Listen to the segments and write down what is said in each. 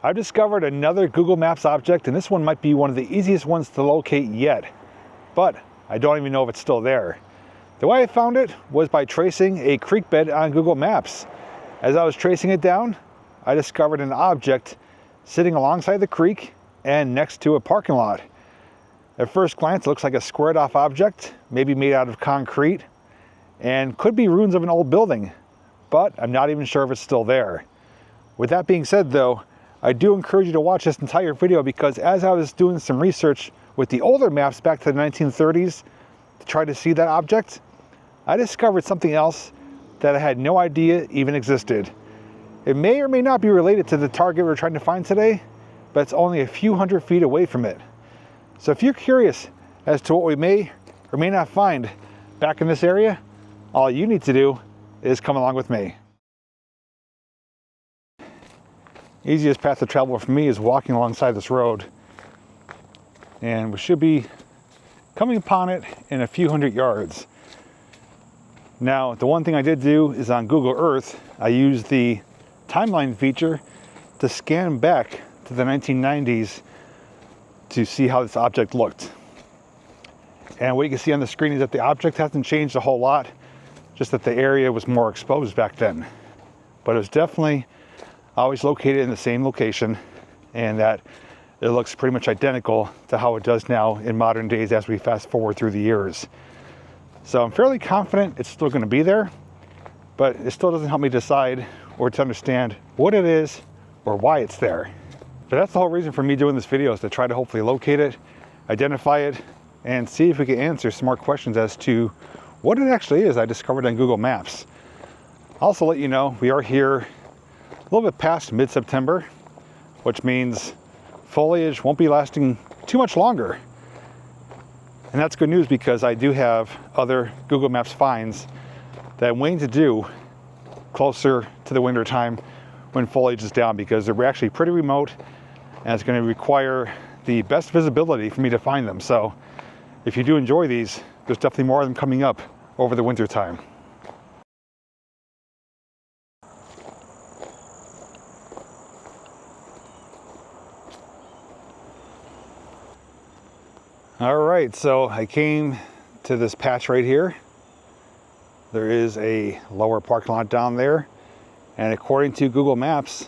I've discovered another Google Maps object, and this one might be one of the easiest ones to locate yet, but I don't even know if it's still there. The way I found it was by tracing a creek bed on Google Maps. As I was tracing it down, I discovered an object sitting alongside the creek and next to a parking lot. At first glance, it looks like a squared off object, maybe made out of concrete, and could be ruins of an old building, but I'm not even sure if it's still there. With that being said though, I do encourage you to watch this entire video, because as I was doing some research with the older maps back to the 1930s to try to see that object, I discovered something else that I had no idea even existed. It may or may not be related to the target we're trying to find today, but it's only a few hundred feet away from it. So if you're curious as to what we may or may not find back in this area, all you need to do is come along with me. Easiest path to travel for me is walking alongside this road, and we should be coming upon it in a few hundred yards. Now, the one thing I did do is on Google Earth, I used the timeline feature to scan back to the 1990s to see how this object looked. And what you can see on the screen is that the object hasn't changed a whole lot, just that the area was more exposed back then. But it was definitely always located in the same location, and that it looks pretty much identical to how it does now in modern days as we fast forward through the years. So I'm fairly confident it's still going to be there, but it still doesn't help me decide or to understand what it is or why it's there. But that's the whole reason for me doing this video, is to try to hopefully locate it, identify it, and see if we can answer some more questions as to what it actually is I discovered on Google Maps. I'll also let you know we are here a little bit past mid-September, which means foliage won't be lasting too much longer. And that's good news, because I do have other Google Maps finds that I'm waiting to do closer to the winter time when foliage is down, because they're actually pretty remote and it's going to require the best visibility for me to find them. So if you do enjoy these, there's definitely more of them coming up over the winter time. All right, so I came to this patch right here. There is a lower parking lot down there, and according to Google Maps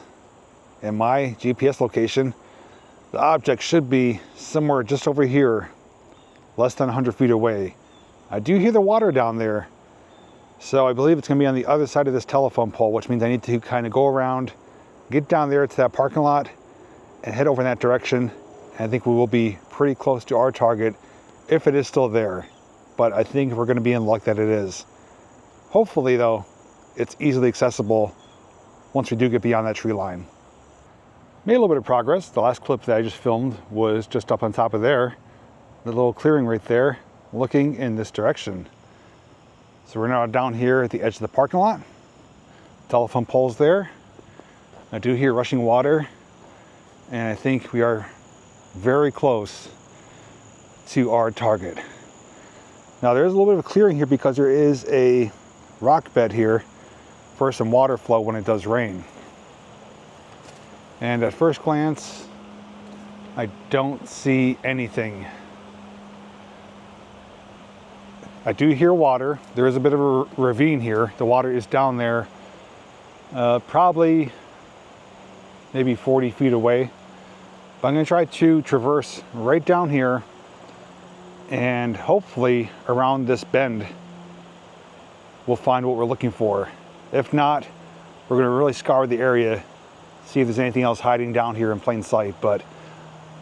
and my GPS location, the object should be somewhere just over here, less than 100 feet away. I do hear the water down there, so I believe it's going to be on the other side of this telephone pole, which means I need to kind of go around, get down there to that parking lot, and head over in that direction. And I think we will be pretty close to our target if it is still there, but I think we're going to be in luck that it is. Hopefully though, it's easily accessible once we do get beyond that tree line. Made a little bit of progress. The last clip that I just filmed was just up on top of there, the little clearing right there, looking in this direction. So we're now down here at the edge of the parking lot. Telephone pole's there. I do hear rushing water, and I think we are very close to our target. Now there's a little bit of a clearing here because there is a rock bed here for some water flow when it does rain. And at first glance, I don't see anything. I do hear water. There is a bit of a ravine here. The water is down there, probably maybe 40 feet away. But I'm going to try to traverse right down here, and hopefully around this bend we'll find what we're looking for. If not, we're going to really scour the area, see if there's anything else hiding down here in plain sight. But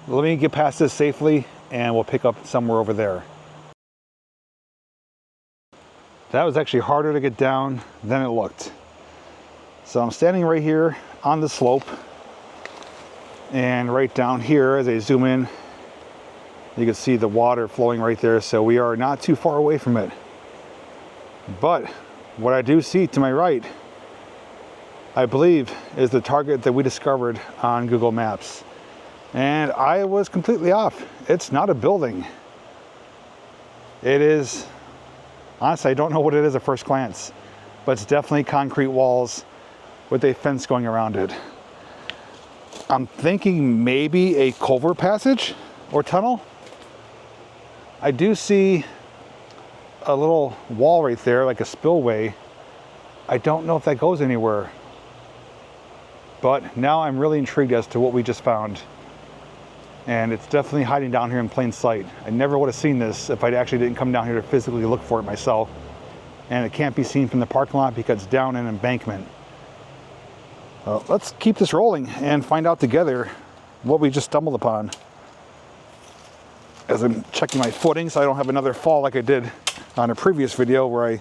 let me get past this safely and we'll pick up somewhere over there. That was actually harder to get down than it looked. So I'm standing right here on the slope, and right down here, as I zoom in, you can see the water flowing right there. So we are not too far away from it. But what I do see to my right, I believe, is the target that we discovered on Google Maps. And I was completely off. It's not a building. It is, honestly, I don't know what it is at first glance, but it's definitely concrete walls with a fence going around it. I'm thinking maybe a culvert passage or tunnel. I do see a little wall right there, like a spillway. I don't know if that goes anywhere. But now I'm really intrigued as to what we just found. And it's definitely hiding down here in plain sight. I never would have seen this if I actually didn't come down here to physically look for it myself. And it can't be seen from the parking lot because it's down an embankment. Let's keep this rolling and find out together what we just stumbled upon. As I'm checking my footing so I don't have another fall like I did on a previous video where I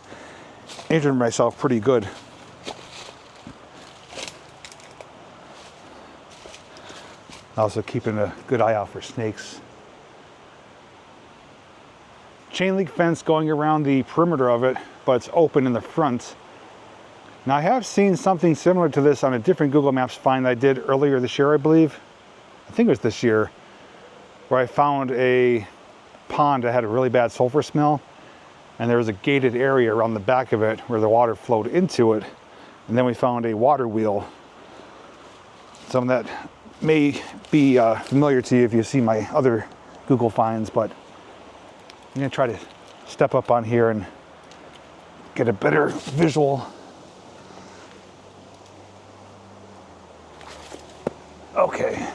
injured myself pretty good. Also keeping a good eye out for snakes. Chain link fence going around the perimeter of it, but it's open in the front. Now I have seen something similar to this on a different Google Maps find I did earlier this year, I believe. I think it was this year, where I found a pond that had a really bad sulfur smell. And there was a gated area around the back of it where the water flowed into it. And then we found a water wheel. Some of that may be familiar to you if you see my other Google finds, but I'm gonna try to step up on here and get a better visual. Okay.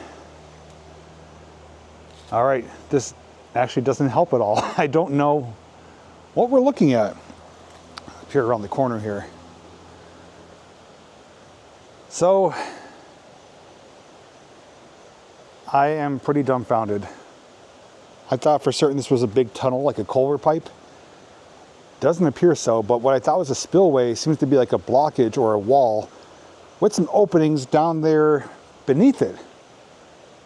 All right, this actually doesn't help at all. I don't know what we're looking at up here around the corner here. So I am pretty dumbfounded. I thought for certain this was a big tunnel, like a culvert pipe. Doesn't appear so, but what I thought was a spillway seems to be like a blockage or a wall with some openings down there beneath it.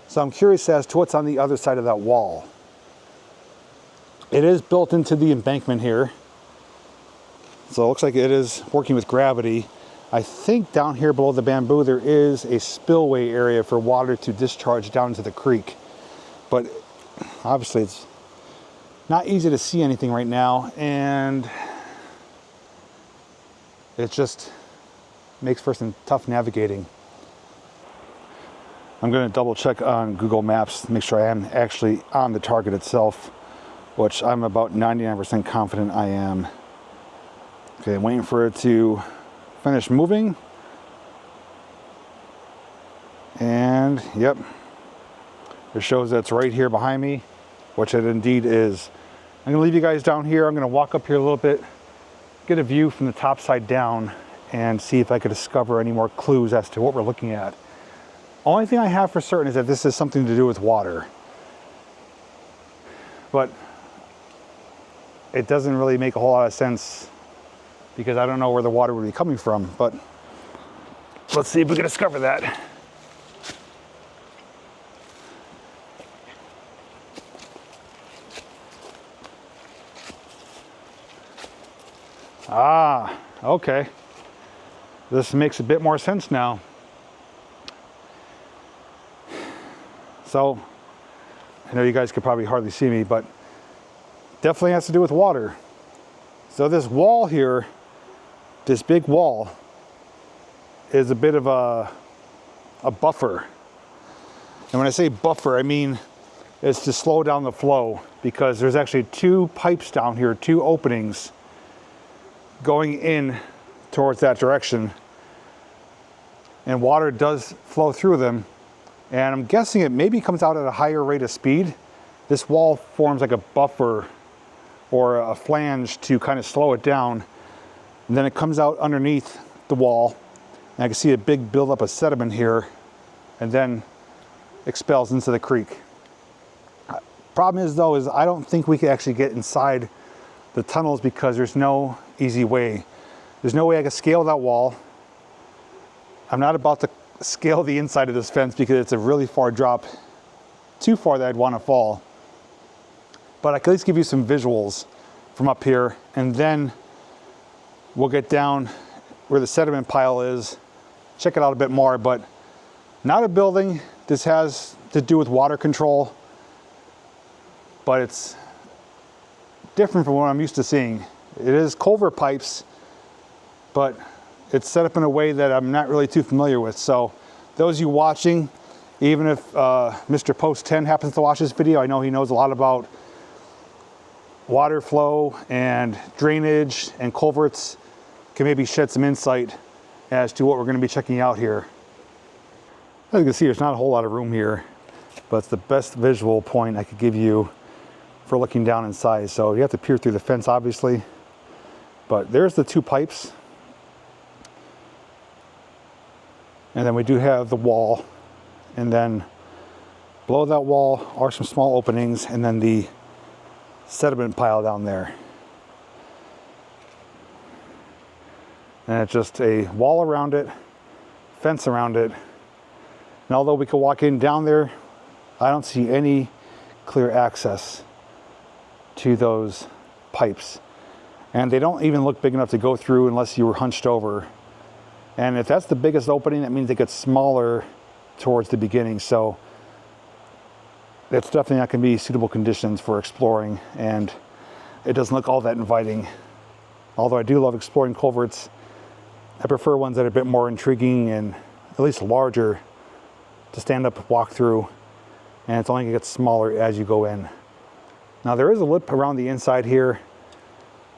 So I'm curious as to what's on the other side of that wall. It is built into the embankment here. So it looks like it is working with gravity. I think down here below the bamboo there is a spillway area for water to discharge down into the creek. But obviously it's not easy to see anything right now, and it just makes for some tough navigating. I'm going to double check on Google Maps to make sure I am actually on the target itself, which I'm about 99% confident I am. Okay, I'm waiting for it to finish moving. And yep, it shows that it's right here behind me, which it indeed is. I'm gonna leave you guys down here. I'm gonna walk up here a little bit, get a view from the top side down, and see if I could discover any more clues as to what we're looking at. Only thing I have for certain is that this is something to do with water. But it doesn't really make a whole lot of sense because I don't know where the water would be coming from. But let's see if we can discover that. Ah, okay. This makes a bit more sense now. So, I know you guys could probably hardly see me, but definitely has to do with water. So this wall here, this big wall, is a bit of a buffer. And when I say buffer, I mean it's to slow down the flow, because there's actually two pipes down here, two openings going in towards that direction, and water does flow through them, and I'm guessing it maybe comes out at a higher rate of speed. This wall forms like a buffer or a flange to kind of slow it down, and then it comes out underneath the wall, and I can see a big buildup of sediment here, and then expels into the creek. Problem is though, is I don't think we could actually get inside the tunnels because there's no easy way. There's no way I can scale that wall. I'm not about to scale the inside of this fence because it's a really far drop, too far that I'd want to fall. But I can at least give you some visuals from up here, and then we'll get down where the sediment pile is, check it out a bit more. But not a building. This has to do with water control, but it's different from what I'm used to seeing. It is culvert pipes, but it's set up in a way that I'm not really too familiar with. So those of you watching, Even if Mr. Post 10 happens to watch this video, I know he knows a lot about water flow and drainage and culverts, can maybe shed some insight as to what we're going to be checking out here. As you can see, there's not a whole lot of room here, but it's the best visual point I could give you for looking down inside. So you have to peer through the fence, obviously, but there's the two pipes. And then we do have the wall, and then below that wall are some small openings, and then the sediment pile down there. And it's just a wall around it, fence around it. And although we could walk in down there, I don't see any clear access to those pipes. And they don't even look big enough to go through unless you were hunched over. And if that's the biggest opening, that means it gets smaller towards the beginning. So it's definitely not going to be suitable conditions for exploring, and it doesn't look all that inviting. Although I do love exploring culverts, I prefer ones that are a bit more intriguing and at least larger to stand up and walk through, and it's only going to get smaller as you go in. Now there is a lip around the inside here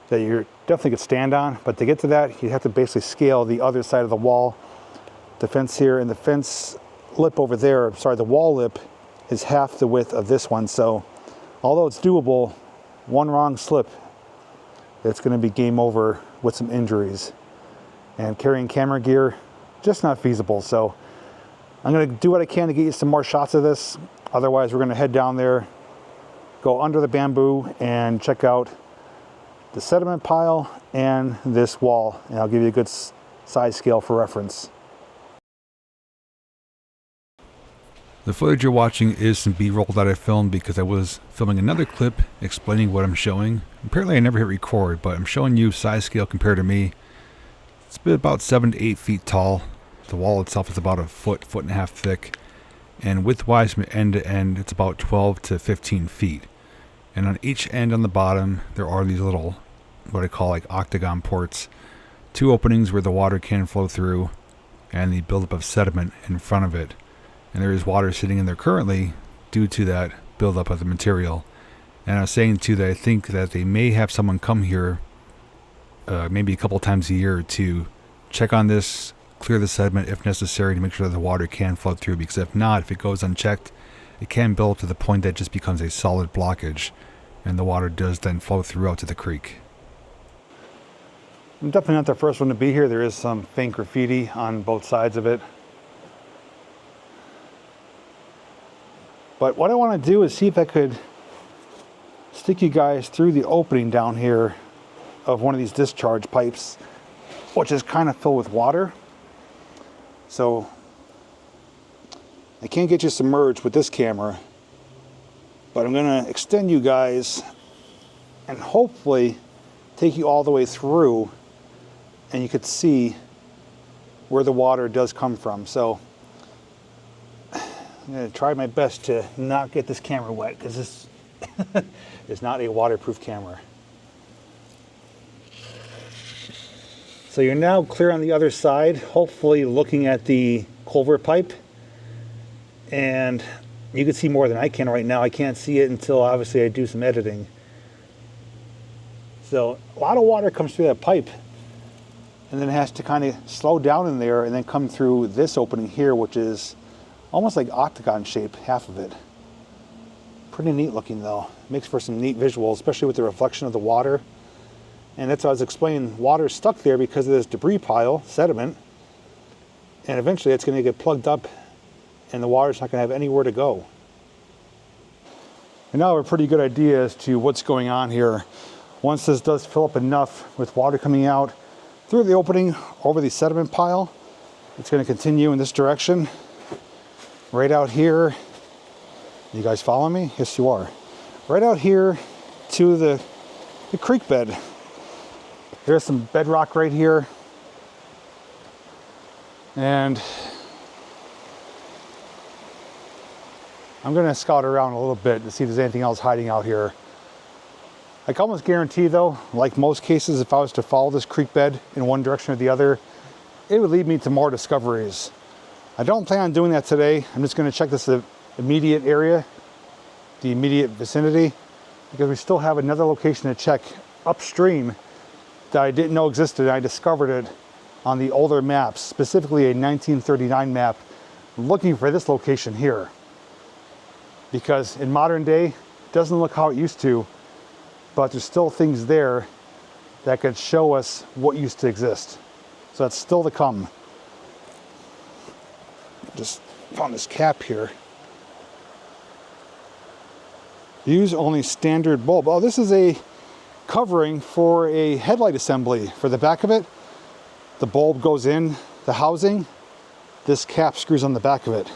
that you definitely could stand on, but to get to that you have to basically scale the other side of the wall, the fence here, and the fence lip over there, sorry, the wall lip is half the width of this one. So although it's doable, one wrong slip, it's going to be game over with some injuries. And carrying camera gear, just not feasible. So I'm going to do what I can to get you some more shots of this. Otherwise, we're going to head down there, go under the bamboo, and check out the sediment pile and this wall. And I'll give you a good size scale for reference. The footage you're watching is some B-roll that I filmed because I was filming another clip explaining what I'm showing. Apparently I never hit record, but I'm showing you size scale compared to me. It's been about 7 to 8 feet tall. The wall itself is about a foot and a half thick. And width-wise from end to end, it's about 12 to 15 feet. And on each end on the bottom, there are these little, what I call like octagon ports. 2 openings where the water can flow through, and the buildup of sediment in front of it. And there is water sitting in there currently due to that buildup of the material. And I was saying too that I think that they may have someone come here maybe a couple times a year to check on this, clear the sediment if necessary, to make sure that the water can flow through, because if not, if it goes unchecked, it can build up to the point that it just becomes a solid blockage, and the water does then flow through out to the creek. I'm definitely not the first one to be here. There is some faint graffiti on both sides of it. But what I want to do is see if I could stick you guys through the opening down here of one of these discharge pipes, which is kind of filled with water. So I can't get you submerged with this camera, but I'm going to extend you guys and hopefully take you all the way through, and you could see where the water does come from. So I'm going to try my best to not get this camera wet, because this is not a waterproof camera. So you're now clear on the other side, hopefully looking at the culvert pipe, and you can see more than I can right now. I can't see it until obviously I do some editing. So a lot of water comes through that pipe, and then it has to kind of slow down in there and then come through this opening here, which is almost like octagon shape, half of it. Pretty neat looking though. Makes for some neat visuals, especially with the reflection of the water. And that's what I was explaining. Water is stuck there because of this debris pile, sediment. And eventually it's going to get plugged up and the water's not going to have anywhere to go. And now I have a pretty good idea as to what's going on here. Once this does fill up enough with water coming out through the opening over the sediment pile, it's going to continue in this direction. Right out here. You guys follow me? Yes, you are. Right out here to the creek bed. There's some bedrock right here. And I'm going to scout around a little bit to see if there's anything else hiding out here. I can almost guarantee though, like most cases, if I was to follow this creek bed in one direction or the other, it would lead me to more discoveries. I don't plan on doing that today. I'm just going to check this immediate area, the immediate vicinity, because we still have another location to check upstream that I didn't know existed. I discovered it on the older maps, specifically a 1939 map, looking for this location here. Because in modern day, it doesn't look how it used to, but there's still things there that could show us what used to exist. So that's still to come. Just found this cap here. Use only standard bulb. Oh, this is a covering for a headlight assembly. For the back of it, the bulb goes in the housing. This cap screws on the back of it.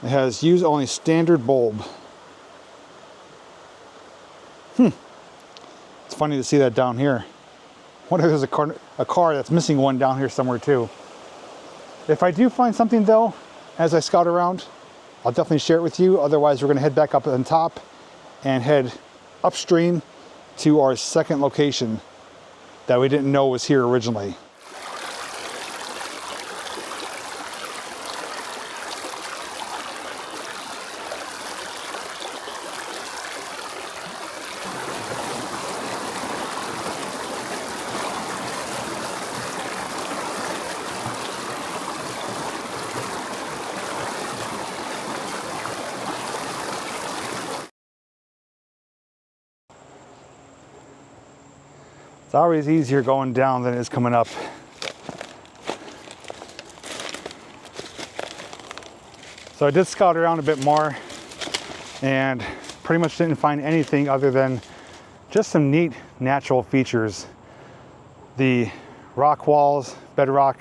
It has use only standard bulb. It's funny to see that down here. I wonder if there's a car that's missing one down here somewhere too. If I do find something though, as I scout around, I'll definitely share it with you. Otherwise, we're going to head back up on top and head upstream to our second location that we didn't know was here originally. It's always easier going down than it is coming up. So I did scout around a bit more and pretty much didn't find anything other than just some neat natural features. The rock walls, bedrock,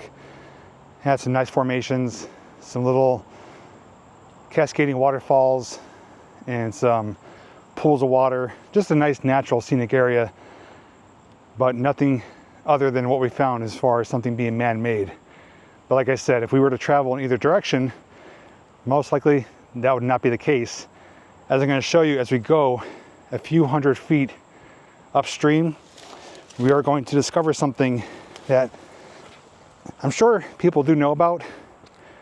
had some nice formations, some little cascading waterfalls and some pools of water. Just a nice natural scenic area, but nothing other than what we found as far as something being man-made. But like I said, if we were to travel in either direction, most likely that would not be the case. As I'm going to show you as we go a few hundred feet upstream, we are going to discover something that I'm sure people do know about,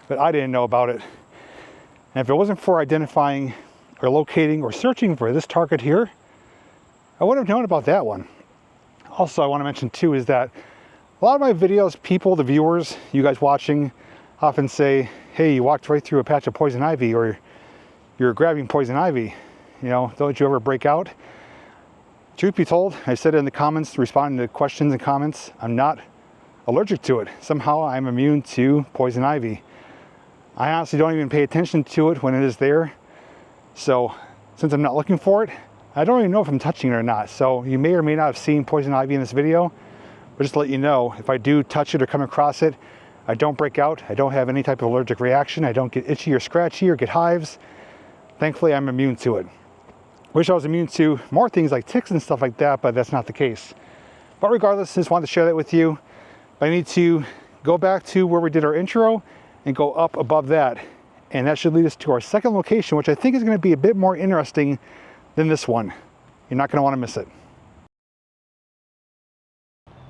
but I didn't know about it. And if it wasn't for identifying or locating or searching for this target here, I wouldn't have known about that one. Also, I want to mention too is that a lot of my videos, people, the viewers, you guys watching, often say, hey, you walked right through a patch of poison ivy, or you're grabbing poison ivy. You know, don't you ever break out? Truth be told, I said it in the comments, responding to questions and comments, I'm not allergic to it. Somehow I'm immune to poison ivy. I honestly don't even pay attention to it when it is there. So since I'm not looking for it, I don't even know if I'm touching it or not. So you may or may not have seen poison ivy in this video, but just to let you know, if I do touch it or come across it, I don't break out. I don't have any type of allergic reaction. I don't get itchy or scratchy or get hives. Thankfully, I'm immune to it. Wish I was immune to more things like ticks and stuff like that, but that's not the case. But regardless, just wanted to share that with you. But I need to go back to where we did our intro and go up above that. And that should lead us to our second location, which I think is going to be a bit more interesting than this one. You're not going to want to miss it.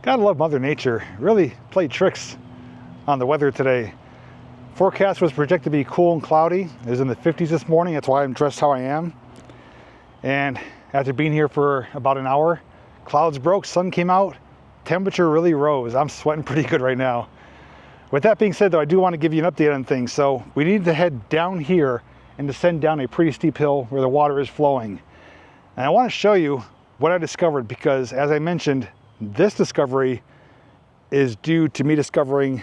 Gotta love Mother Nature. Really played tricks on the weather today. Forecast was projected to be cool and cloudy. It was in the 50s this morning. That's why I'm dressed how I am. And after being here for about an hour, clouds broke, sun came out, temperature really rose. I'm sweating pretty good right now. With that being said though, I do want to give you an update on things. So we need to head down here and descend down a pretty steep hill where the water is flowing. And I want to show you what I discovered because, as I mentioned, this discovery is due to me discovering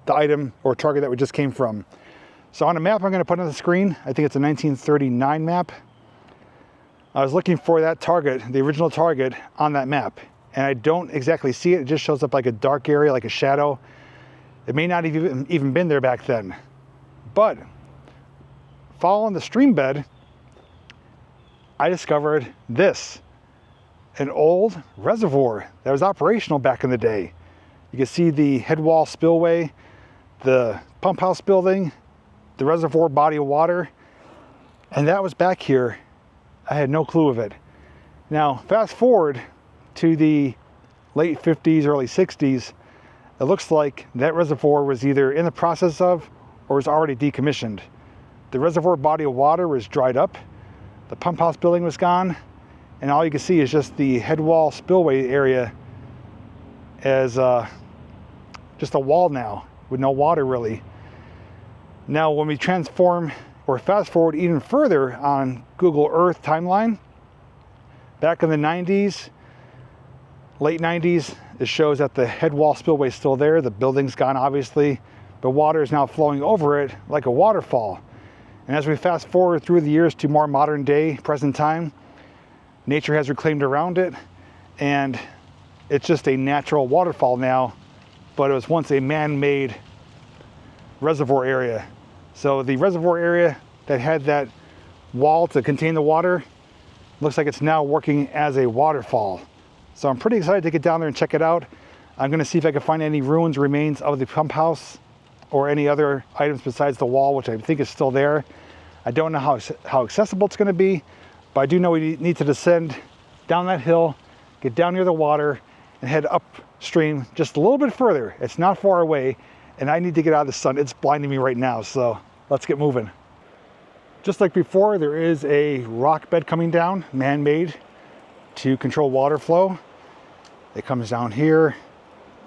the item or target that we just came from. So on a map I'm going to put on the screen, I think it's a 1939 map. I was looking for that target, the original target, on that map. And I don't exactly see it. It just shows up like a dark area, like a shadow. It may not have even been there back then. But following the stream bed, I discovered this, an old reservoir that was operational back in the day. You can see the head wall spillway, the pump house building, the reservoir body of water, and that was back here. I had no clue of it. Now, fast forward to the late 50s, early 60s, it looks like that reservoir was either in the process of or was already decommissioned. The reservoir body of water was dried up, the pump house building was gone, and all you can see is just the head wall spillway area as just a wall now with no water really. Now when we transform or fast forward even further on Google Earth timeline, back in the 90s, late 90s, it shows that the head wall spillway is still there, the building's gone obviously, but water is now flowing over it like a waterfall. And as we fast forward through the years to more modern day, present time, nature has reclaimed around it, and it's just a natural waterfall now, but it was once a man-made reservoir area. So the reservoir area that had that wall to contain the water looks like it's now working as a waterfall. So I'm pretty excited to get down there and check it out. I'm gonna see if I can find any ruins, remains of the pump house or any other items besides the wall, which I think is still there. I don't know how accessible it's gonna be, but I do know we need to descend down that hill, get down near the water, and head upstream just a little bit further. It's not far away, and I need to get out of the sun. It's blinding me right now, so let's get moving. Just like before, there is a rock bed coming down, man-made, to control water flow. It comes down here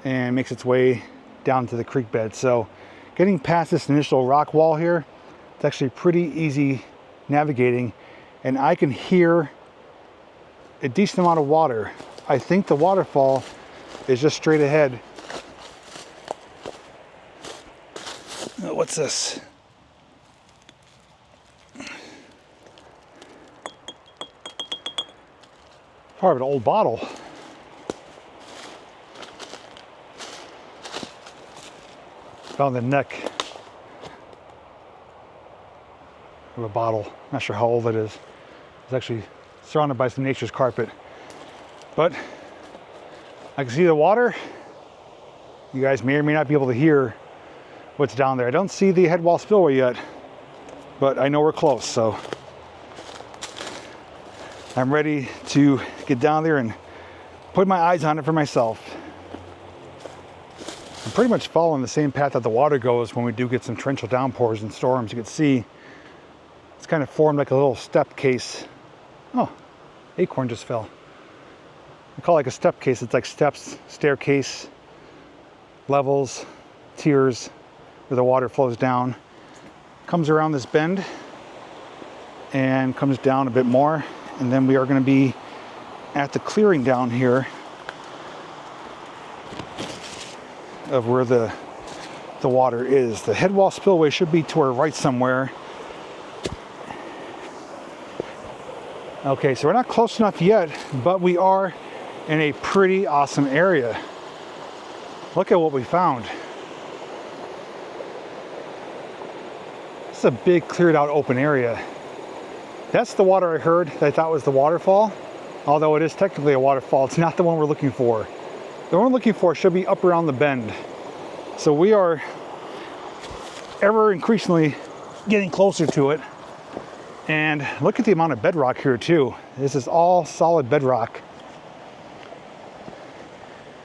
and makes its way down to the creek bed. So getting past this initial rock wall here, it's actually pretty easy navigating, and I can hear a decent amount of water. I think the waterfall is just straight ahead. What's this? Part of an old bottle. Found the neck of a bottle. Not sure how old it is. It's actually surrounded by some nature's carpet. But I can see the water. You guys may or may not be able to hear what's down there. I don't see the head wall spillway yet, but I know we're close, so I'm ready to get down there and put my eyes on it for myself. I'm pretty much following the same path that the water goes when we do get some torrential downpours and storms. You can see it's kind of formed like a little step case. Oh, acorn just fell. I call it like a step case. It's like steps, staircase, levels, tiers where the water flows down. Comes around this bend and comes down a bit more. And then we are going to be at the clearing down here of where the water is. The head wall spillway should be to our right somewhere. Okay, so we're not close enough yet, but we are in a pretty awesome area. Look at what we found. It's a big cleared out open area. That's the water I heard that I thought was the waterfall. Although it is technically a waterfall, it's not the one we're looking for. The one we're looking for should be up around the bend. So we are ever increasingly getting closer to it. And look at the amount of bedrock here too. This is all solid bedrock.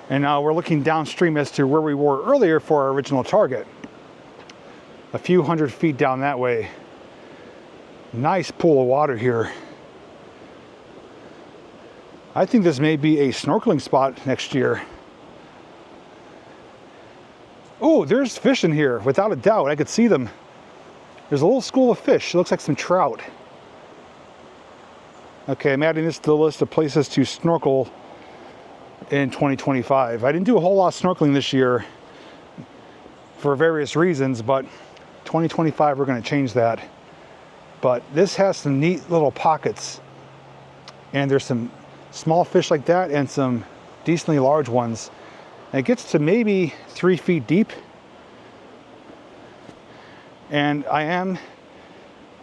And now we're looking downstream as to where we were earlier for our original target. A few hundred feet down that way. Nice pool of water here. I think this may be a snorkeling spot next year. Oh, there's fish in here, without a doubt. I could see them. There's a little school of fish. It looks like some trout. Okay, I'm adding this to the list of places to snorkel in 2025. I didn't do a whole lot of snorkeling this year for various reasons, but 2025 we're going to change that. But this has some neat little pockets, and there's some small fish like that and some decently large ones. And it gets to maybe 3 feet deep. And I am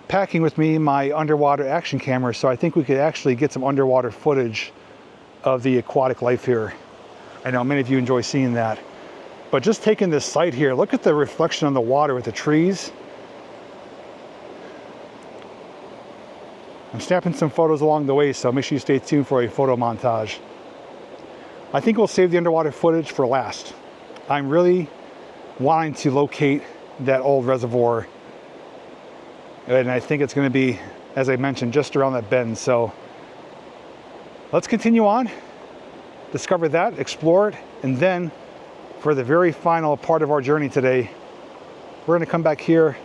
packing with me my underwater action camera, so I think we could actually get some underwater footage of the aquatic life here. I know many of you enjoy seeing that. But just taking this site here, look at the reflection on the water with the trees. I'm snapping some photos along the way, so make sure you stay tuned for a photo montage. I think we'll save the underwater footage for last. I'm really wanting to locate that old reservoir. And I think it's going to be, as I mentioned, just around that bend. So let's continue on, discover that, explore it, and then for the very final part of our journey today, we're going to come back here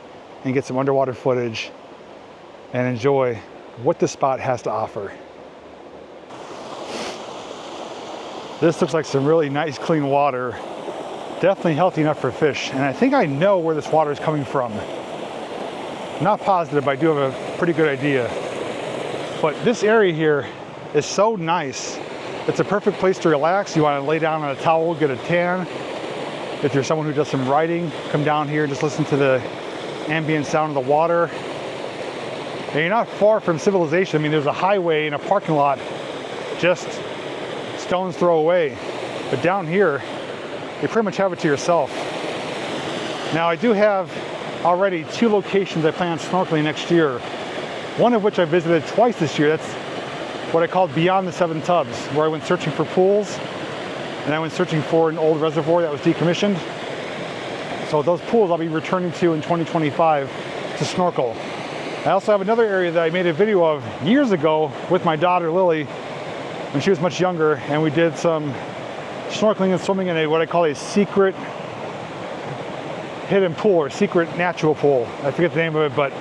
and get some underwater footage and enjoy what this spot has to offer. This looks like some really nice clean water, definitely healthy enough for fish, and I think I know where this water is coming from. Not positive, but I do have a pretty good idea. But this area here is so nice. It's a perfect place to relax. You want to lay down on a towel, get a tan. If you're someone who does some riding, come down here, just listen to the ambient sound of the water. And you're not far from civilization. I mean, there's a highway and a parking lot just stone's throw away. But down here, you pretty much have it to yourself. Now, I do have already 2 locations I plan on snorkeling next year. One of which I visited twice this year. That's what I called Beyond the 7 Tubs, where I went searching for pools, and I went searching for an old reservoir that was decommissioned. So those pools I'll be returning to in 2025 to snorkel. I also have another area that I made a video of years ago with my daughter Lily when she was much younger, and we did some snorkeling and swimming in what I call a secret hidden pool or secret natural pool. I forget the name of it, but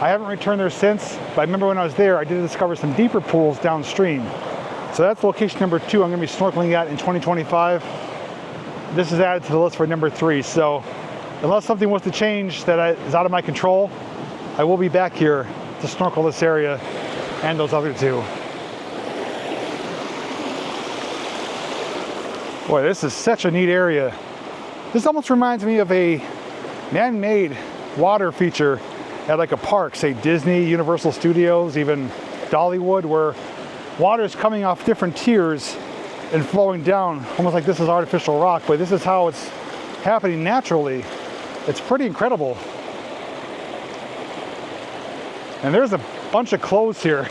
I haven't returned there since. But I remember when I was there, I did discover some deeper pools downstream. So that's location number 2 I'm going to be snorkeling at in 2025. This is added to the list for number 3. So unless something was to change that is out of my control, I will be back here to snorkel this area and those other 2. Boy, this is such a neat area. This almost reminds me of a man-made water feature at like a park, say Disney, Universal Studios, even Dollywood, where water is coming off different tiers and flowing down, almost like this is artificial rock, but this is how it's happening naturally. It's pretty incredible. And there's a bunch of clothes here.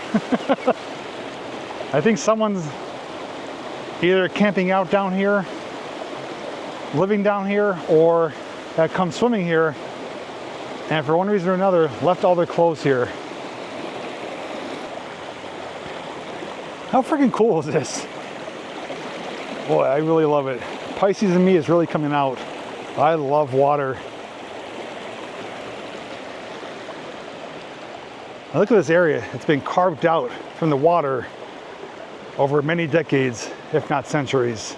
I think someone's either camping out down here, living down here, or that come swimming here, and for one reason or another left all their clothes here. How freaking cool is this? Boy, I really love it. Pisces in me is really coming out. I love water. Now look at this area. It's been carved out from the water over many decades, if not centuries.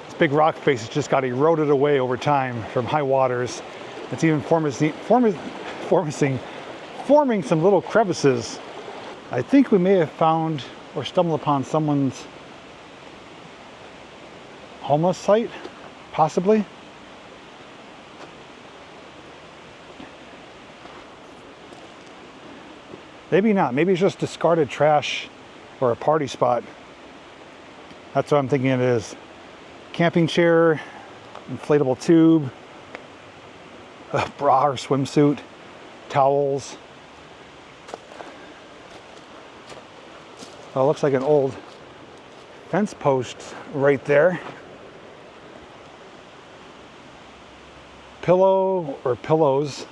This big rock face has just got eroded away over time from high waters. It's even forming some little crevices. I think we may have found or stumbled upon someone's homeless site, possibly. Maybe not. Maybe it's just discarded trash or a party spot. That's what I'm thinking it is. Camping chair, inflatable tube, a bra or swimsuit, towels. Oh, it looks like an old fence post right there. Pillow or pillows.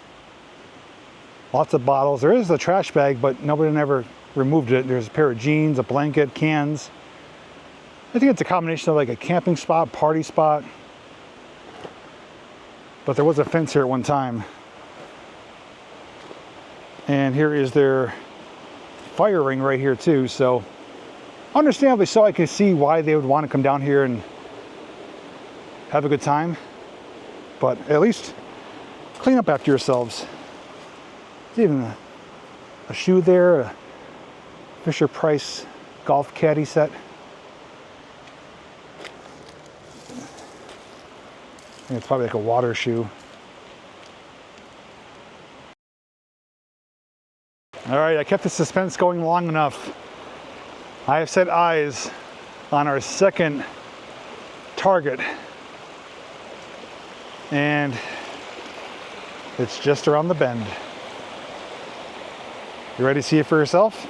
Lots of bottles. There is a trash bag, but nobody ever removed it. There's a pair of jeans, a blanket, cans. I think it's a combination of like a camping spot, party spot. But there was a fence here at one time. And here is their fire ring right here too. So understandably so, I can see why they would want to come down here and have a good time. But at least clean up after yourselves. There's even a shoe there, a Fisher-Price golf caddy set. I think it's probably like a water shoe. All right, I kept the suspense going long enough. I have set eyes on our second target, and it's just around the bend. You ready to see it for yourself?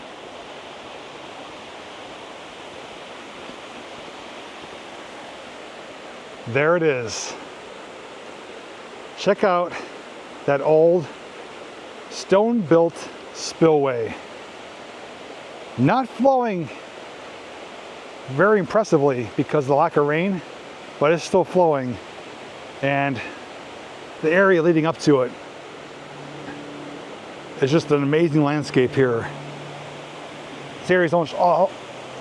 There it is. Check out that old stone-built spillway. Not flowing very impressively because of the lack of rain, but it's still flowing. And the area leading up to it is just an amazing landscape here. This area is almost all,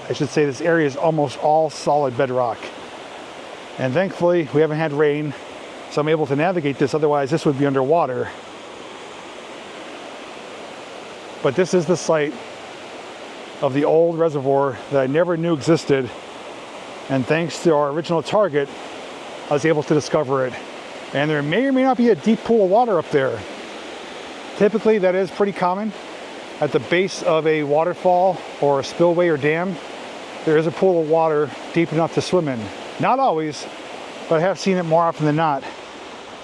I should say this area is almost all solid bedrock. And thankfully we haven't had rain, so I'm able to navigate this, otherwise this would be underwater. But this is the site of the old reservoir that I never knew existed, and thanks to our original target, I was able to discover it. And there may or may not be a deep pool of water up there. Typically that is pretty common. At the base of a waterfall or a spillway or dam, there is a pool of water deep enough to swim in. Not always, but I have seen it more often than not.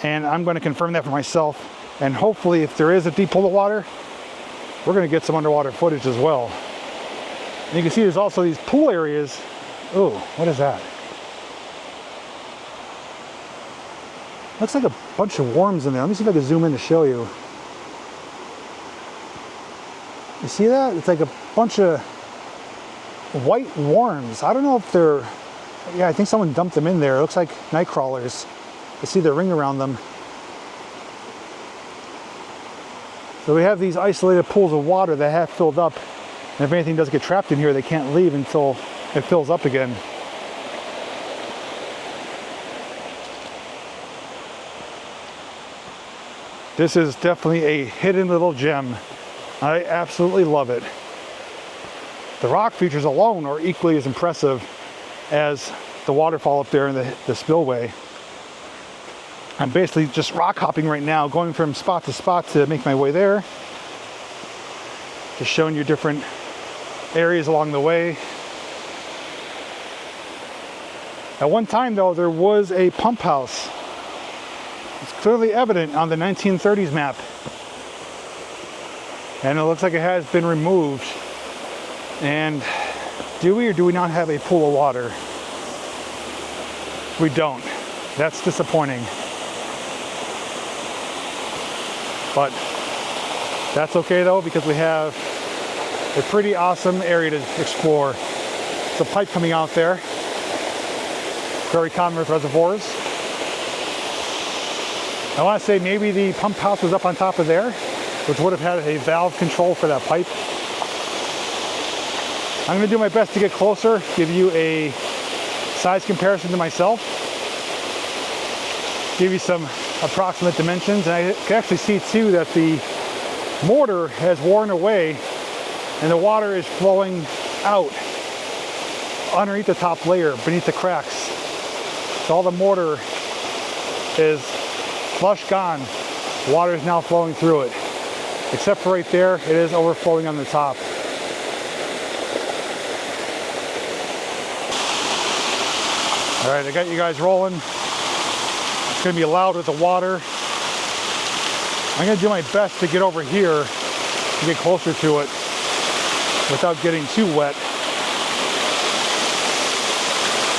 And I'm going to confirm that for myself. And hopefully if there is a deep pool of water, we're going to get some underwater footage as well. And you can see there's also these pool areas. Oh, what is that? Looks like a bunch of worms in there. Let me see if I can zoom in to show you. You see that? It's like a bunch of white worms. I don't know if they're, yeah, I think someone dumped them in there. It looks like night crawlers. You see the ring around them. So we have these isolated pools of water that have filled up. And if anything does get trapped in here, they can't leave until it fills up again. This is definitely a hidden little gem. I absolutely love it. The rock features alone are equally as impressive as the waterfall up there in the spillway. I'm basically just rock hopping right now, going from spot to spot to make my way there. Just showing you different areas along the way. At one time though, there was a pump house. It's clearly evident on the 1930s map. And it looks like it has been removed. And do we or do we not have a pool of water? We don't. That's disappointing. But that's okay though, because we have a pretty awesome area to explore. There's a pipe coming out there. Very common with reservoirs. I want to say maybe the pump house was up on top of there, which would have had a valve control for that pipe. I'm going to do my best to get closer, give you a size comparison to myself, give you some approximate dimensions, and I can actually see too that the mortar has worn away and the water is flowing out underneath the top layer, beneath the cracks. So all the mortar is flush gone. Water is now flowing through it. Except for right there, it is overflowing on the top. All right, I got you guys rolling. It's gonna be loud with the water. I'm gonna do my best to get over here to get closer to it without getting too wet.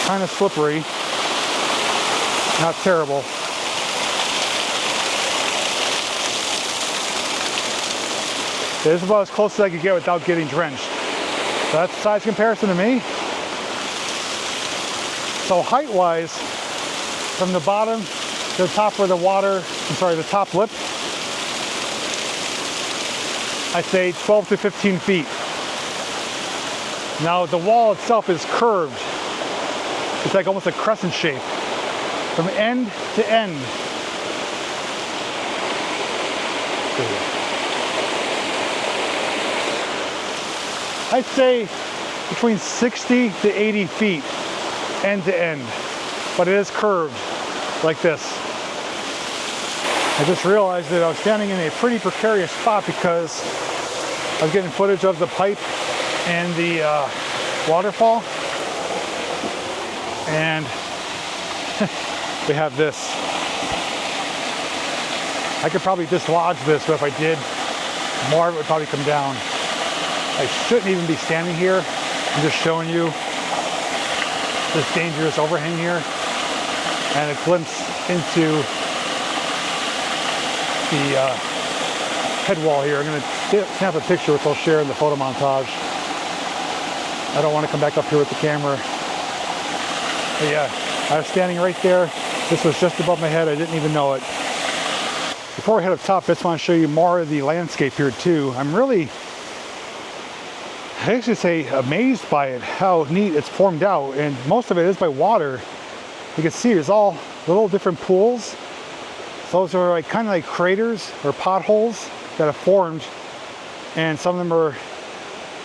Kind of slippery, not terrible. This is about as close as I could get without getting drenched. So that's the size comparison to me. So height-wise, from the bottom to the top where the water, the top lip, I'd say 12 to 15 feet. Now the wall itself is curved. It's like almost a crescent shape. From end to end. I'd say between 60 to 80 feet end to end, but it is curved like this. I just realized that I was standing in a pretty precarious spot because I was getting footage of the pipe and the waterfall, and we have this. I could probably dislodge this, but if I did, more of it would probably come down. I shouldn't even be standing here. I'm just showing you this dangerous overhang here. and a glimpse into the head wall here. I'm going to snap a picture which I'll share in the photo montage. I don't want to come back up here with the camera. But yeah, I was standing right there. This was just above my head. I didn't even know it. Before I head up top, I just want to show you more of the landscape here too. I'm really, I actually say, amazed by it, how neat it's formed out. And most of it is by water. You can see there's all little different pools. Those are like kind of like craters or potholes that have formed. And some of them are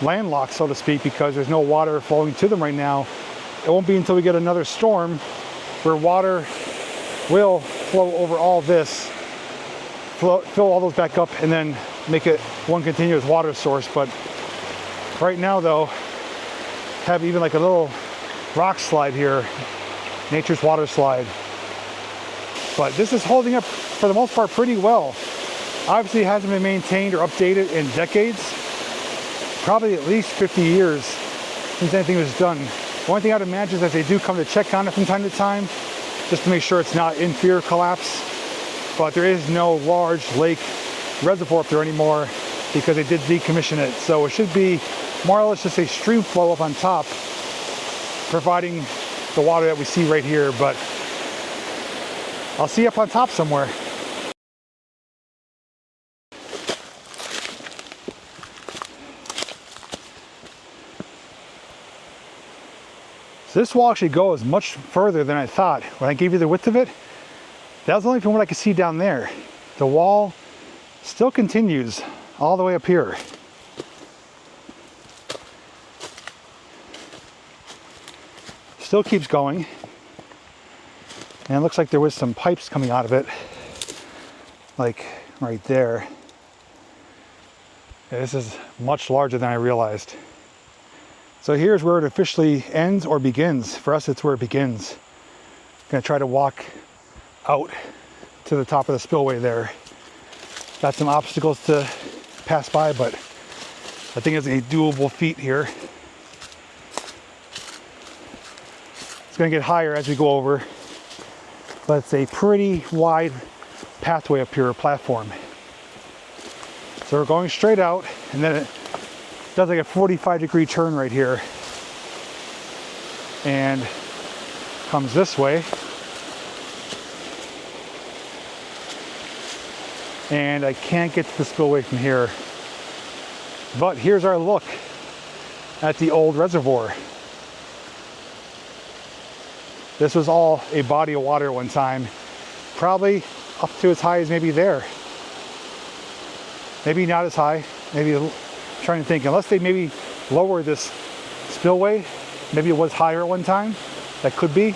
landlocked, so to speak, because there's no water flowing to them right now. It won't be until we get another storm where water will flow over all this, fill all those back up, and then make it one continuous water source. But right now though, have even like a little rock slide here, nature's water slide. But this is holding up for the most part pretty well. Obviously it hasn't been maintained or updated in decades, probably at least 50 years since anything was done. The only thing I'd imagine is that they do come to check on it from time to time, just to make sure it's not in fear of collapse. But there is no large lake reservoir up there anymore because they did decommission it. So it should be more or less just a stream flow up on top, providing the water that we see right here. But I'll see you up on top somewhere. So this wall actually goes much further than I thought. When I gave you the width of it, that was only from what I could see down there. The wall still continues all the way up here. Still keeps going. And it looks like there was some pipes coming out of it, like right there. Yeah, this is much larger than I realized. So here's where it officially ends or begins. For us, it's where it begins. I'm gonna try to walk out to the top of the spillway there. Got some obstacles to pass by, but I think it's a doable feat here. It's gonna get higher as we go over, but it's a pretty wide pathway up here, platform. So we're going straight out, and then it does like a 45-degree turn right here and comes this way. And I can't get to the spillway from here. But here's our look at the old reservoir. This was all a body of water at one time, probably up to as high as maybe there. Maybe not as high, maybe, I'm trying to think, unless they maybe lower this spillway, maybe it was higher at one time, that could be.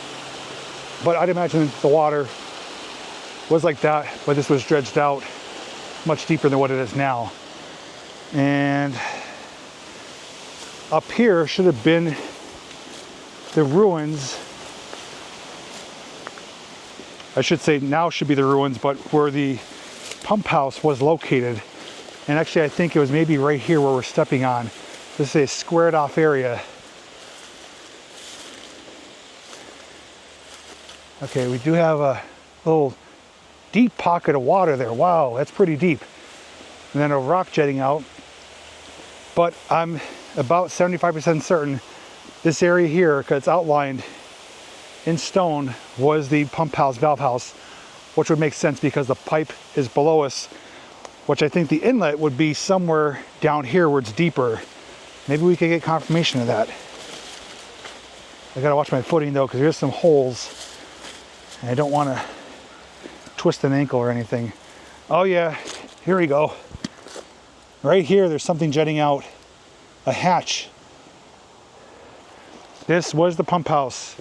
But I'd imagine the water was like that, but this was dredged out much deeper than what it is now. And up here should have been the ruins. I should say now should be the ruins, but where the pump house was located. And actually I think it was maybe right here where we're stepping on. This is a squared off area. Okay, we do have a little deep pocket of water there. Wow, that's pretty deep. And then a rock jetting out. But I'm about 75% certain this area here, because it's outlined in stone, was the pump house, valve house, which would make sense because the pipe is below us, which I think the inlet would be somewhere down here where it's deeper. Maybe we could get confirmation of that. I gotta watch my footing though, because there's some holes and I don't want to twist an ankle or anything. Oh yeah, here we go. Right here, there's something jetting out, a hatch. This was the pump house.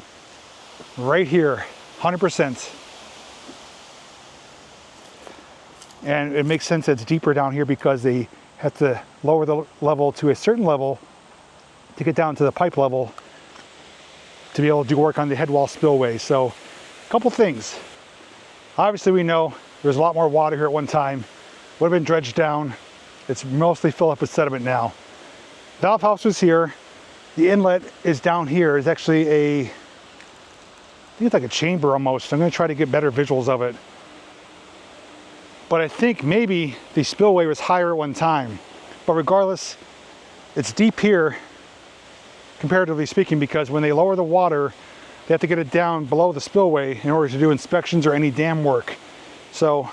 Right here, 100%. And it makes sense that it's deeper down here because they have to lower the level to a certain level to get down to the pipe level to be able to do work on the head wall spillway. So, a couple things. Obviously we know there's a lot more water here at one time. Would have been dredged down. It's mostly filled up with sediment now. Valve house was here. The inlet is down here. It's actually a think it's like a chamber almost. I'm gonna try to get better visuals of it. But I think maybe the spillway was higher at one time. But regardless, it's deep here, comparatively speaking, because when they lower the water, they have to get it down below the spillway in order to do inspections or any dam work. So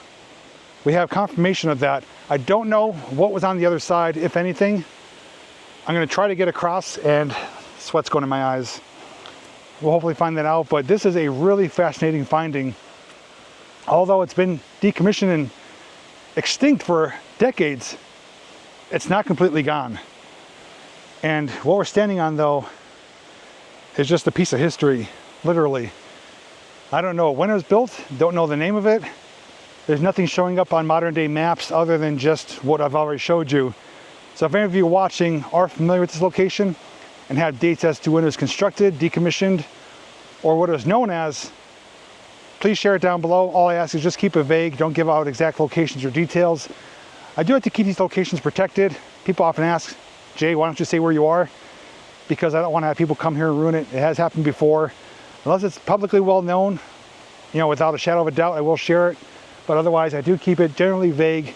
we have confirmation of that. I don't know what was on the other side, if anything. I'm gonna try to get across, and sweat's going in my eyes. We'll hopefully find that out, but this is a really fascinating finding. Although it's been decommissioned and extinct for decades, it's not completely gone. And what we're standing on, though, is just a piece of history, literally. I don't know when it was built, don't know the name of it. There's nothing showing up on modern day maps other than just what I've already showed you. So if any of you watching are familiar with this location and have dates as to when it was constructed, decommissioned, or what it was known as, please share it down below. All I ask is just keep it vague. Don't give out exact locations or details. I do have to keep these locations protected. People often ask, Jay, why don't you say where you are? Because I don't want to have people come here and ruin it. It has happened before. Unless it's publicly well known, you know, without a shadow of a doubt, I will share it. But otherwise, I do keep it generally vague,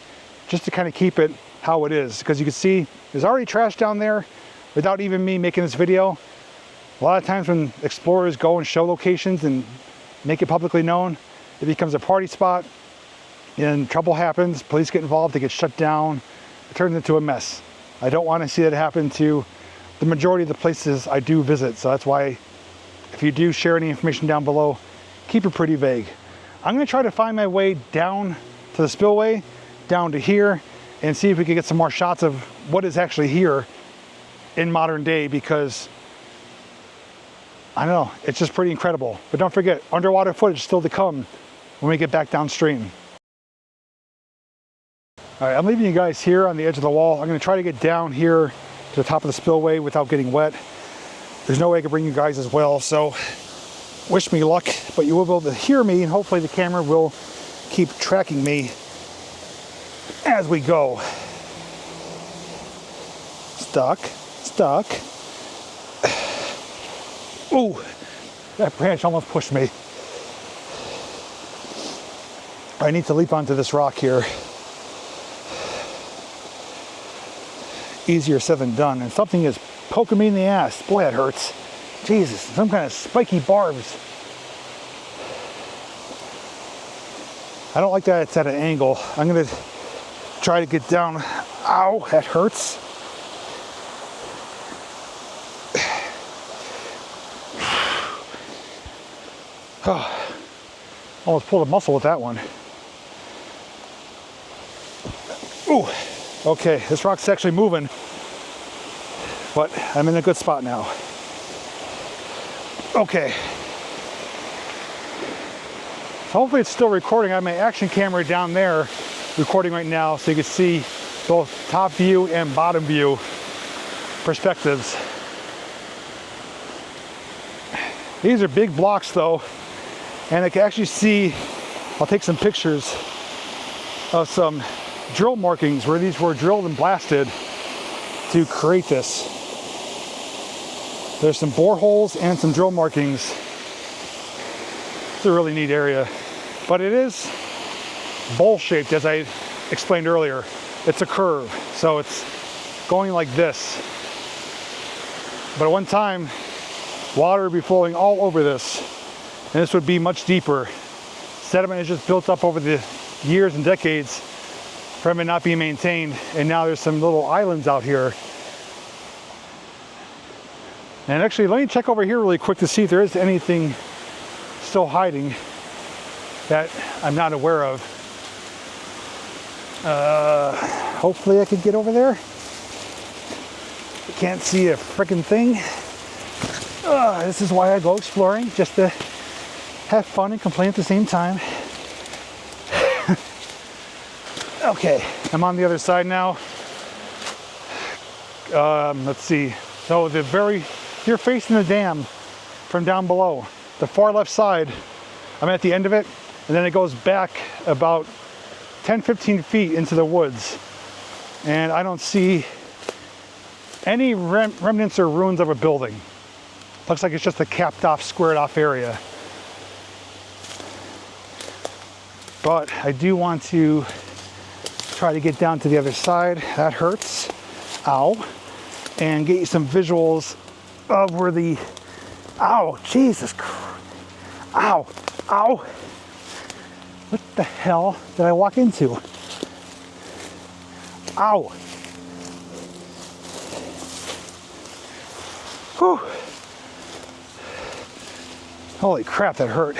just to kind of keep it how it is. Because you can see there's already trash down there without even me making this video. A lot of times when explorers go and show locations and make it publicly known, it becomes a party spot and trouble happens, police get involved, they get shut down, it turns into a mess. I don't want to see that happen to the majority of the places I do visit. So that's why if you do share any information down below, keep it pretty vague. I'm going to try to find my way down to the spillway, down to here, and see if we can get some more shots of what is actually here in modern day, because I don't know, it's just pretty incredible. But don't forget, underwater footage still to come when we get back downstream. All right, I'm leaving you guys here on the edge of the wall. I'm going to try to get down here to the top of the spillway without getting wet. There's no way I can bring you guys as well, so wish me luck, but you will be able to hear me, and hopefully the camera will keep tracking me as we go. Stuck. Ooh, that branch almost pushed me. I need to leap onto this rock here. Easier said than done, and something is poking me in the ass. Boy, that hurts. Jesus, some kind of spiky barbs. I don't like that it's at an angle. I'm gonna try to get down. Ow, that hurts. Oh, almost pulled a muscle with that one. Ooh, okay, this rock's actually moving, but I'm in a good spot now. Okay. Hopefully it's still recording. I have my action camera down there recording right now, so you can see both top view and bottom view perspectives. These are big blocks though, and I can actually see, I'll take some pictures of some drill markings where these were drilled and blasted to create this. There's some boreholes and some drill markings. It's a really neat area, but it is bowl-shaped, as I explained earlier. It's a curve, so it's going like this. But at one time, water would be flowing all over this, and this would be much deeper. Sediment has just built up over the years and decades from it not being maintained, and now there's some little islands out here. And actually, let me check over here really quick to see if there is anything still hiding that I'm not aware of. Hopefully I can get over there. I can't see a freaking thing. This is why I go exploring, just to have fun and complain at the same time. Okay, I'm on the other side now. Let's see. So you're facing the dam from down below. The far left side, I'm at the end of it, and then it goes back about 10-15 feet into the woods. And I don't see any remnants or ruins of a building. Looks like it's just a capped off, squared off area. but I do want to try to get down to the other side. That hurts. Ow. And get you some visuals of where the, ow, Jesus Christ. Ow, ow. What the hell did I walk into? Ow. Whew. Holy crap, that hurt.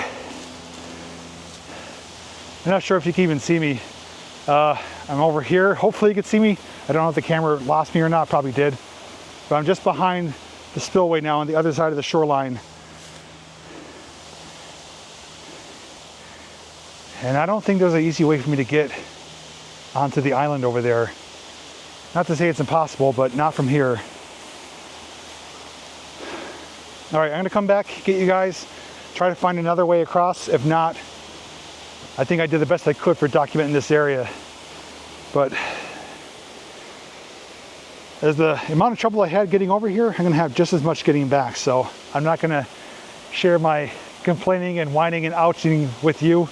I'm not sure if you can even see me. I'm over here. Hopefully you can see me. I don't know if the camera lost me or not, probably did. But I'm just behind the spillway now on the other side of the shoreline. And I don't think there's an easy way for me to get onto the island over there. Not to say it's impossible, but not from here. All right, I'm gonna come back, get you guys, try to find another way across. If not, I think I did the best I could for documenting this area. But as the amount of trouble I had getting over here, I'm gonna have just as much getting back. So I'm not gonna share my complaining and whining and ouching with you.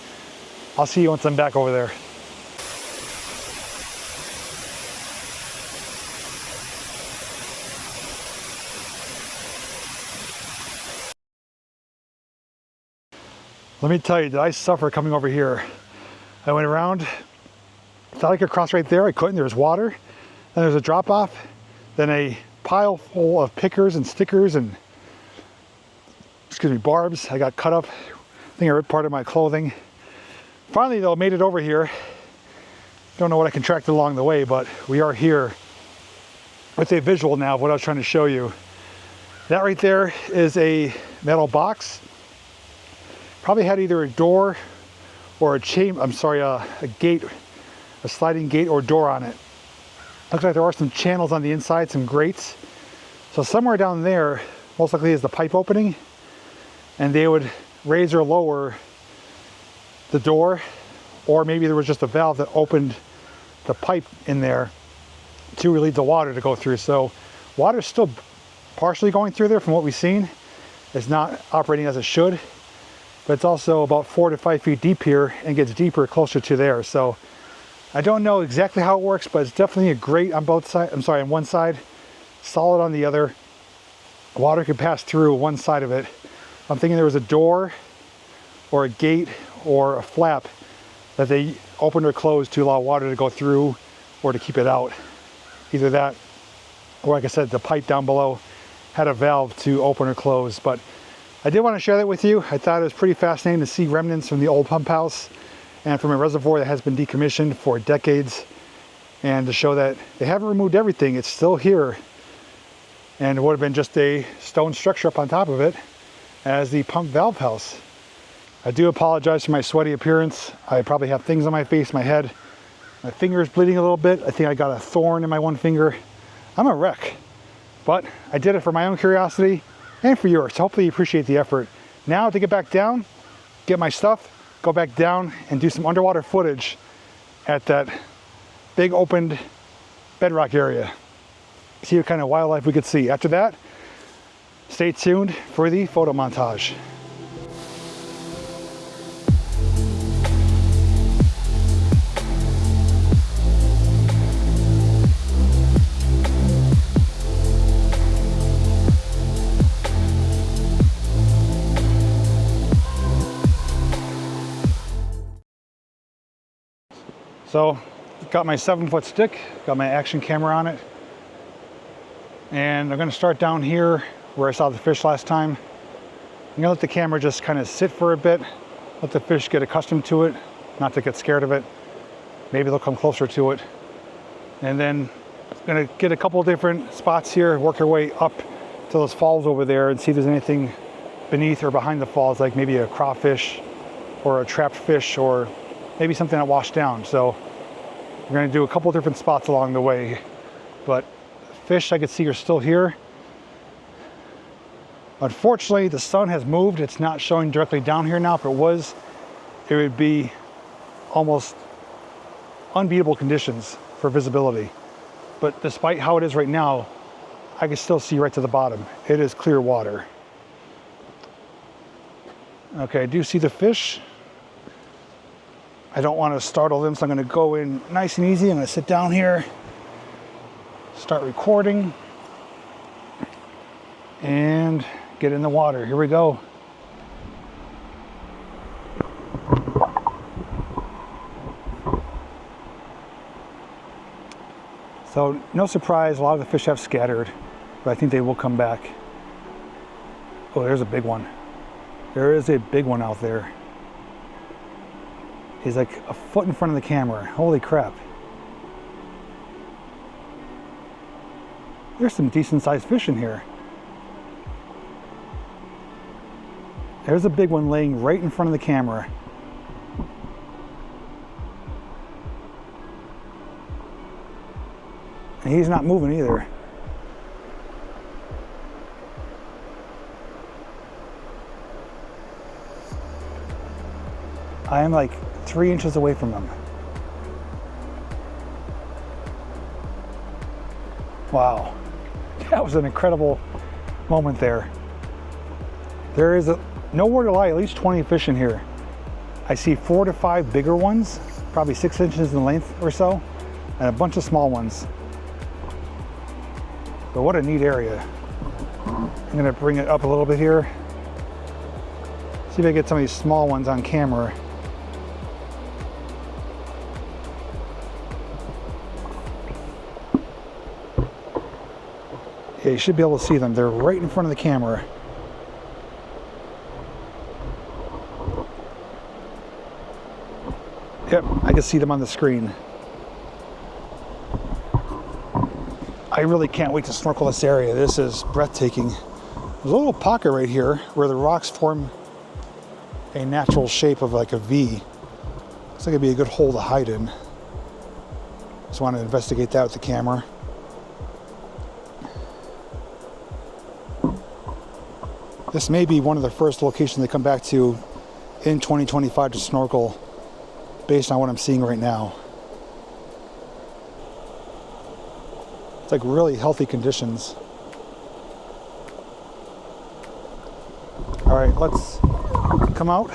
I'll see you once I'm back over there. Let me tell you, did I suffer coming over here. I went around, thought I could cross right there, I couldn't, there was water. Then there's a drop off, then a pile full of pickers and stickers and, excuse me, barbs. I got cut up, I think I ripped part of my clothing. Finally though, made it over here. Don't know what I contracted along the way, but we are here with a visual now of what I was trying to show you. That right there is a metal box. Probably had either a door or a gate, a sliding gate or door on it. Looks like there are some channels on the inside, some grates. So somewhere down there, most likely is the pipe opening, and they would raise or lower the door, or maybe there was just a valve that opened the pipe in there to relieve the water to go through. So water's still partially going through there from what we've seen. It's not operating as it should. But it's also about 4 to 5 feet deep here and gets deeper closer to there. So I don't know exactly how it works, but it's definitely a grate on both sides. I'm sorry, on one side, solid on the other. Water can pass through one side of it. I'm thinking there was a door or a gate or a flap that they opened or closed to allow water to go through or to keep it out. Either that, or like I said, the pipe down below had a valve to open or close. But I did want to share that with you. I thought it was pretty fascinating to see remnants from the old pump house and from a reservoir that has been decommissioned for decades, and to show that they haven't removed everything. It's still here, and it would have been just a stone structure up on top of it as the pump valve house. I do apologize for my sweaty appearance. I probably have things on my face, my head. My finger is bleeding a little bit. I think I got a thorn in my one finger. I'm a wreck, but I did it for my own curiosity and for yours. Hopefully you appreciate the effort. Now to get back down, get my stuff, go back down and do some underwater footage at that big opened bedrock area. See what kind of wildlife we could see. After that, stay tuned for the photo montage. So, got my 7-foot stick, got my action camera on it, and I'm gonna start down here where I saw the fish last time. I'm gonna let the camera just kind of sit for a bit, let the fish get accustomed to it, not to get scared of it. Maybe they'll come closer to it. And then I'm gonna get a couple different spots here, work our way up to those falls over there and see if there's anything beneath or behind the falls, like maybe a crawfish or a trapped fish or maybe something that washed down. So we're gonna do a couple different spots along the way, but fish I could see are still here. Unfortunately, the sun has moved. It's not showing directly down here now. If it was, it would be almost unbeatable conditions for visibility. But despite how it is right now, I can still see right to the bottom. It is clear water. Okay, I do see the fish. I don't want to startle them, so I'm going to go in nice and easy. I'm going to sit down here, start recording, and get in the water. Here we go. So no surprise, a lot of the fish have scattered, but I think they will come back. Oh, there's a big one. There is a big one out there. He's like a foot in front of the camera. Holy crap. There's some decent sized fish in here. There's a big one laying right in front of the camera. And he's not moving either. I am like 3 inches away from him. Wow, that was an incredible moment there. There is nowhere to lie, at least 20 fish in here. I see 4 to 5 bigger ones, probably 6 inches in length or so, and a bunch of small ones. But what a neat area. I'm gonna bring it up a little bit here. See if I get some of these small ones on camera. Yeah, you should be able to see them. They're right in front of the camera. Yep, I can see them on the screen. I really can't wait to snorkel this area. This is breathtaking. There's a little pocket right here where the rocks form a natural shape of like a V. Looks like it'd be a good hole to hide in. Just want to investigate that with the camera. This may be one of the first locations they come back to in 2025 to snorkel, based on what I'm seeing right now. It's like really healthy conditions. All right, let's come out.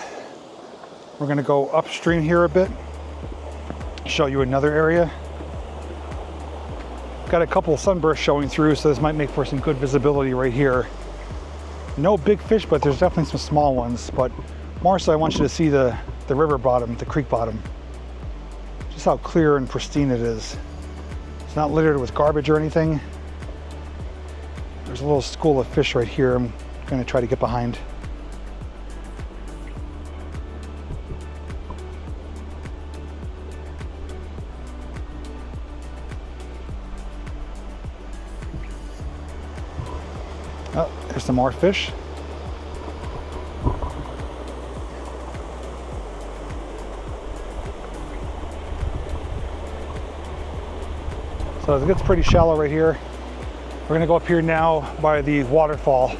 We're gonna go upstream here a bit, show you another area. Got a couple of sunbursts showing through, so this might make for some good visibility right here. No big fish, but there's definitely some small ones. But more so, I want you to see the river bottom, the creek bottom. Just how clear and pristine it is. It's not littered with garbage or anything. There's a little school of fish right here I'm gonna try to get behind. Oh, there's some more fish. So it gets pretty shallow right here. We're gonna go up here now by the waterfall.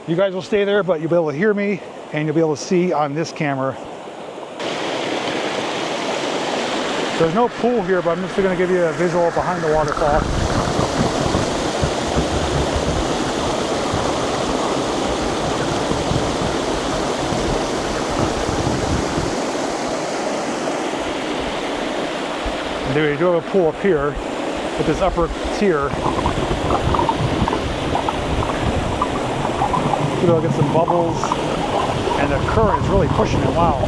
You guys will stay there, but you'll be able to hear me and you'll be able to see on this camera. There's no pool here, but I'm just gonna give you a visual behind the waterfall. We do have a pool up here with this upper tier. We'll get some bubbles, and the current is really pushing it. Wow.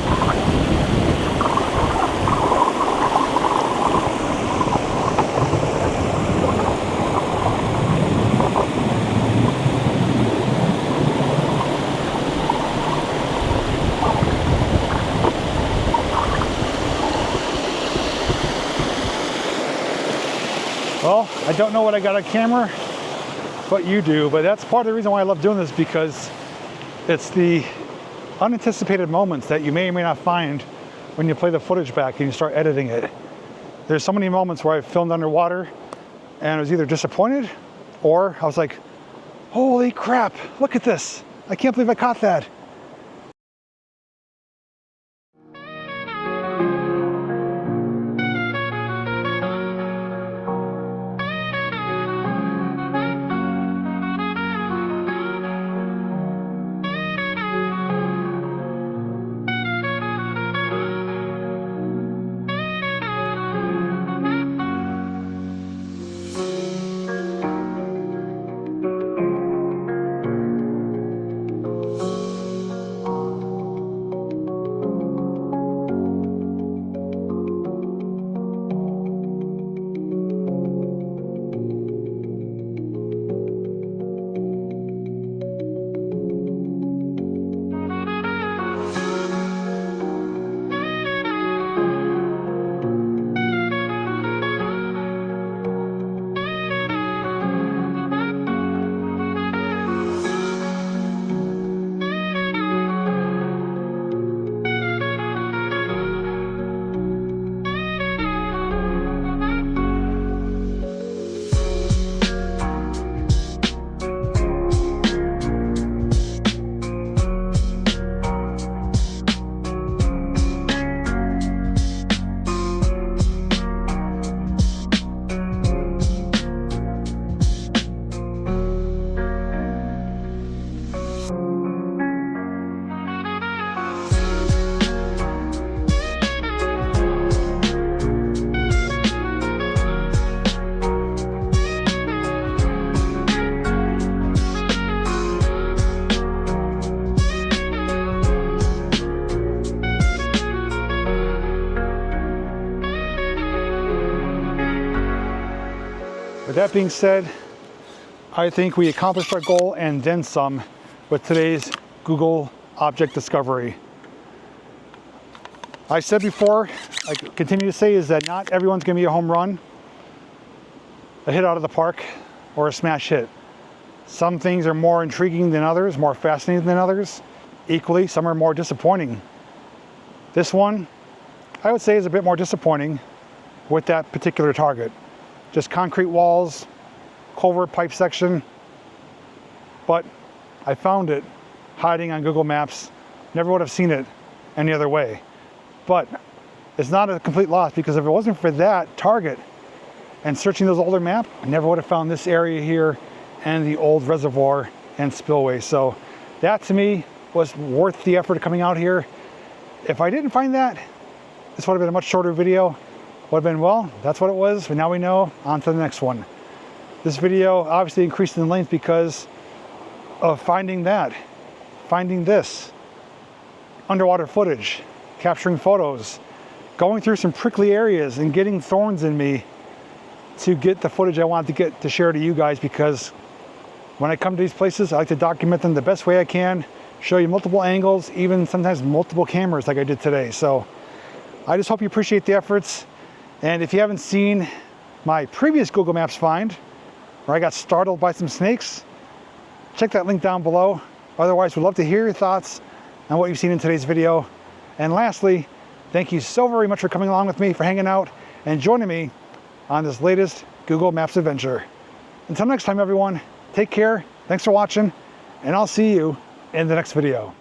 Well, I don't know what I got on camera, but you do. But that's part of the reason why I love doing this, because it's the unanticipated moments that you may or may not find when you play the footage back and you start editing it. There's so many moments where I filmed underwater and I was either disappointed or I was like, holy crap, look at this. I can't believe I caught that. With that being said, I think we accomplished our goal and then some with today's Google object discovery. I said before, I continue to say, is that not everyone's going to be a home run, a hit out of the park, or a smash hit. Some things are more intriguing than others, more fascinating than others. Equally, some are more disappointing. This one, I would say, is a bit more disappointing with that particular target. Just concrete walls, culvert pipe section, but I found it hiding on Google Maps. Never would have seen it any other way. But it's not a complete loss, because if it wasn't for that target and searching those older maps, I never would have found this area here and the old reservoir and spillway. So that to me was worth the effort of coming out here. If I didn't find that, this would have been a much shorter video. Would have been, well, that's what it was, but now we know, on to the next one. This video obviously increased in length because of finding that, finding this, underwater footage, capturing photos, going through some prickly areas and getting thorns in me to get the footage I wanted to get to share to you guys, because when I come to these places, I like to document them the best way I can, show you multiple angles, even sometimes multiple cameras like I did today. So I just hope you appreciate the efforts. And if you haven't seen my previous Google Maps find, where I got startled by some snakes, check that link down below. Otherwise, we'd love to hear your thoughts on what you've seen in today's video. And lastly, thank you so very much for coming along with me, for hanging out and joining me on this latest Google Maps adventure. Until next time, everyone, take care, thanks for watching, and I'll see you in the next video.